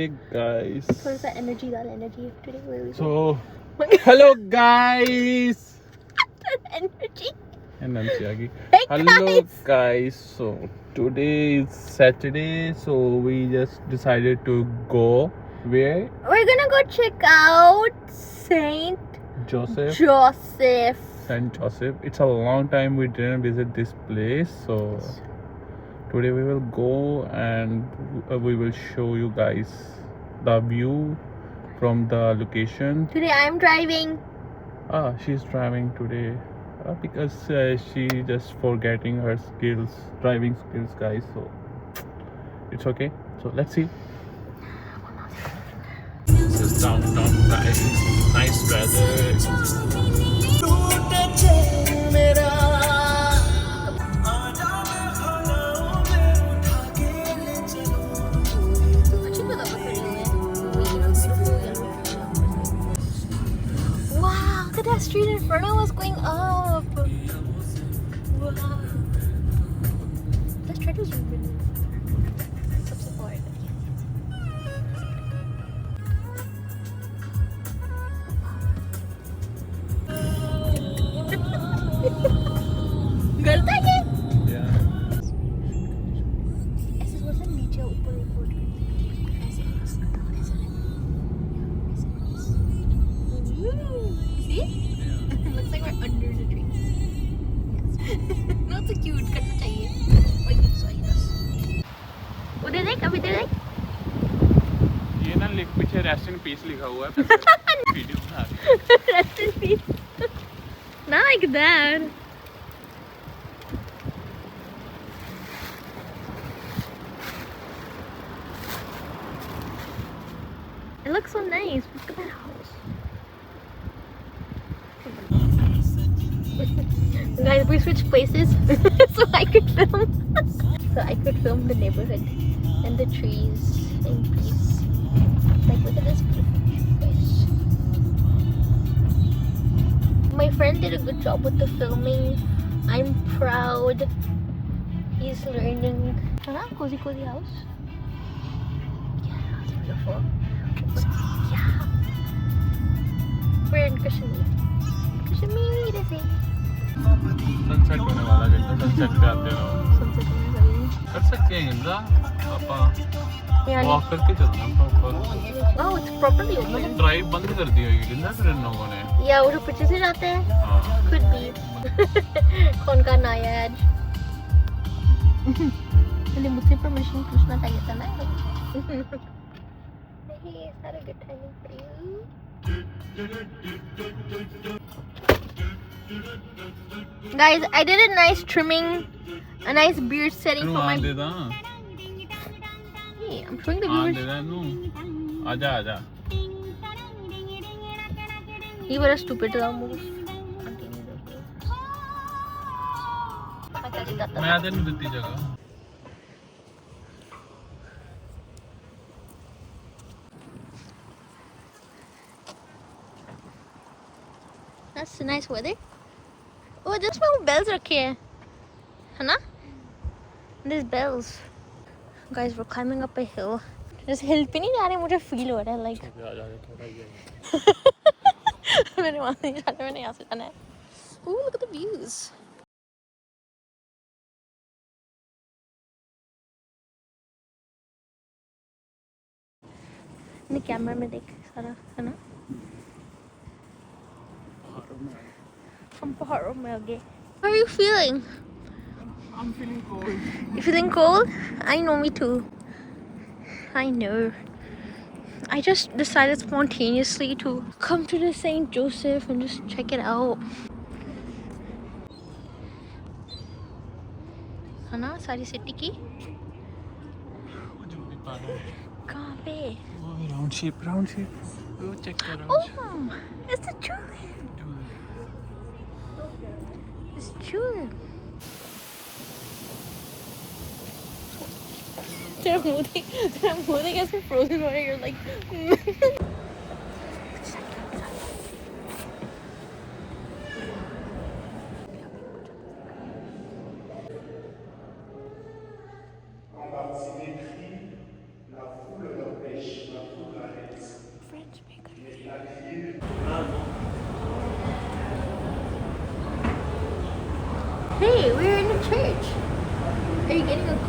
Hey guys. थोड़ा सा energy today. Where we So, hello guys. energy. Energy आ गई. Hey Hello guys. So today is Saturday. So we just decided to go where? We're gonna go check out Saint Joseph. Saint Joseph. It's a long time we didn't visit this place. So today we will go and we will show you guys the view from the location. Today I'm driving. She's driving today because she just forgetting her driving skills, guys. So it's okay. So let's see. This is downtown, guys. Nice weather. Wow, look at that street in front of us going up. Wow. Let's try to zoom in. सबसे forward. करता है ये? Yeah. ऐसे बोलते हैं नीचे ऊपर ऊपर ऐसे See? Looks like we're under the trees. Not so cute. करना चाहिए. Wait, sorry. उधर देख, अभी इधर देख. ये ना पीछे रेस्ट इन पीस लिखा हुआ है. वीडियो बना रही है. Rest in peace. Not like that. It looks so nice. Look at that house. Guys, we switched places so I could film the neighborhood and the trees in peace. Like, look at this beautiful place. My friend did a good job with the filming. I'm proud. He's learning. Cozy house. Yeah, it's beautiful. Yeah. We're in Kashmir. Kashmir is it? Sunset होने वाला है. Sunset पे आते रहो. Sunset होने वाली कर सकते हैं इंदा अपा है. वॉक करके चलना proper. Oh, it's properly open. Drive बंद कर दी होगी किंदा फिर इन लोगों ने. Yeah, वो जो पीछे से जाते हैं. हाँ. Could be. कौन का नया है? पहले मुझसे परमिशन पूछना चाहिए था ना. Hey, is that a good timing for you? Guys, I did a nice trimming, a nice beard setting for my. Hey, I'm showing the viewers. आजा. You were a stupid move. मैं आते नहीं देती जगह. That's a nice weather. Oh, this one bells रखे हैं, है ना? There's bells. Guys, we're climbing up a hill. This hill पे नहीं जा रहे, मुझे feel हो रहा है like. मैंने वहाँ नहीं जाना, मैंने यहाँ से जाना है. Ooh, look at the views. ने कैमरा में देख सारा, है ना? हम पहाड़ों में आ गए. How are you feeling? I'm feeling cold. You feeling cold? I know, me too. I know. I just decided spontaneously to come to the Saint Joseph and just check it out. है ना सारी city की? कहाँ पे? Round shape. Go check that out. Oh, it's the tulip. It's tulip. तेरा मुँह देख कैसे frozen हो रहा है. You're like. par symétrie la foule d'empêchement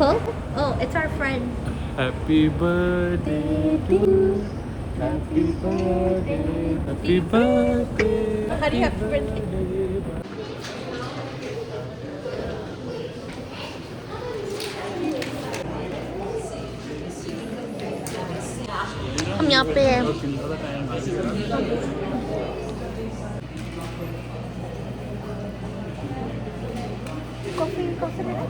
call? Oh, it's our friend. Happy birthday to you. Happy birthday. Happy birthday. How do you happy birthday? हम यहाँ पे हैं. कॉफी लेना?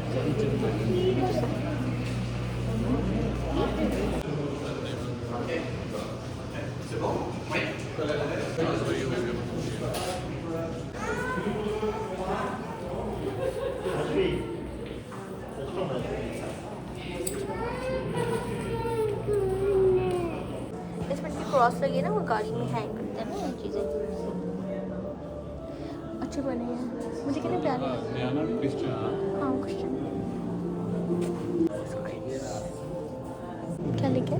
क्रॉस लगी है ना, वो गाड़ी में हैंग करते हैं ना ये चीज़ें. अच्छे बने हैं, मुझे कितने प्यारे हैं. हाँ क्रिश्चियन. क्या लिखे?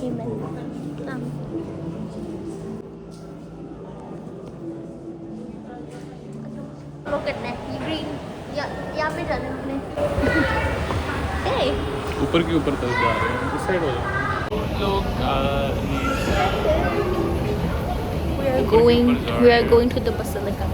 ईमेल. वो करना है ये ग्रीन यहाँ पे जाना है अपने. ऊपर के ऊपर तक जा रहे हैं. इस साइड हो जाओ. We are going to the basilica.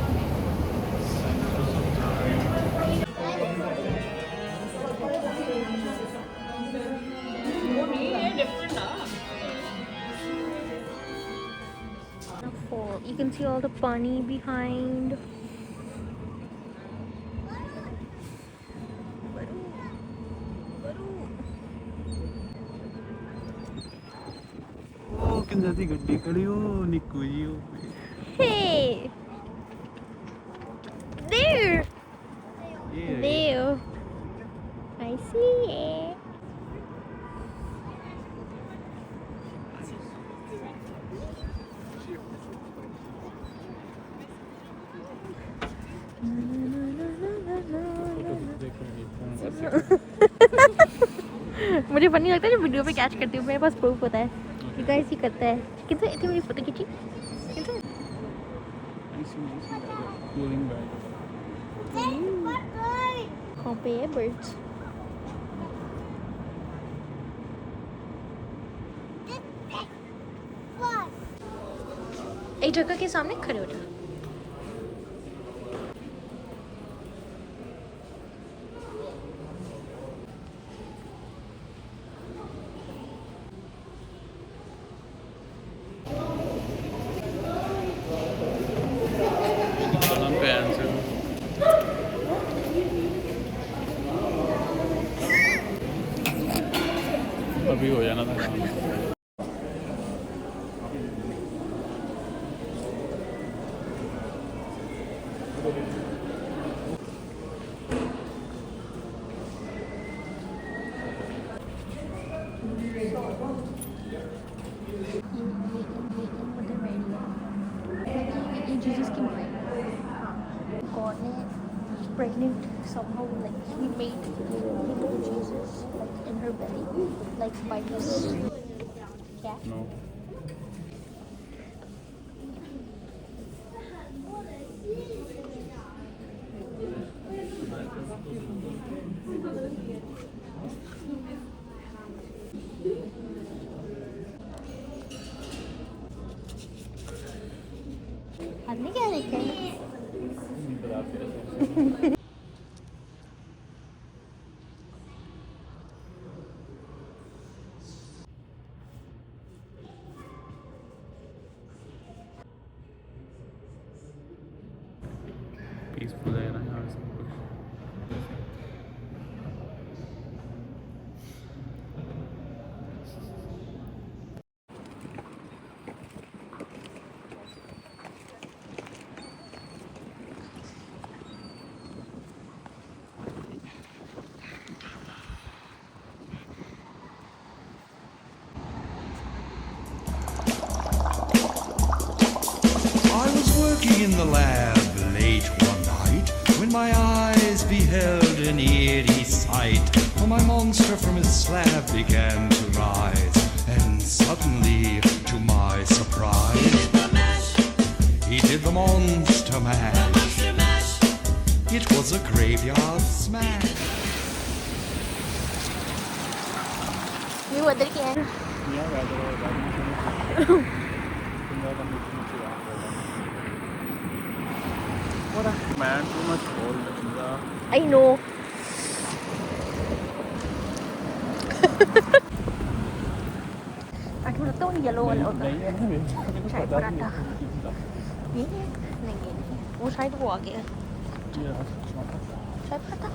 You can see all the pani behind. किंदा दी गड्डी खड़ी हो निक्कू जी हो. Hey! There! There! I see it. मुझे फनी लगता है जब वीडियो पे कैच करती हूँ. मेरे पास प्रूफ होता है कि गाइस ही करता है. कितने इतनी मेरी फोटो खींची. कहाँ पे है बर्ड्स. एक जगह के सामने खड़े हो जाओ. अभी हो जाना था काम. Jesus की माँ. God ने pregnant somehow, like he made Jesus like in her belly, like by his cat. No. हमने क्या देखा है? पीसफुल है ना यहाँ सब कुछ. In the lab late one night, when my eyes beheld an eerie sight, for my monster from his slab began to rise, and suddenly, to my surprise, he did the monster mash. It was a graveyard smash. View उधर क्या है? Man, too much cold. I know. Aku nak tahu ni yellow वाला होता है शायद पराठा ये नहीं वो शायद वो आ गया शायद पराठा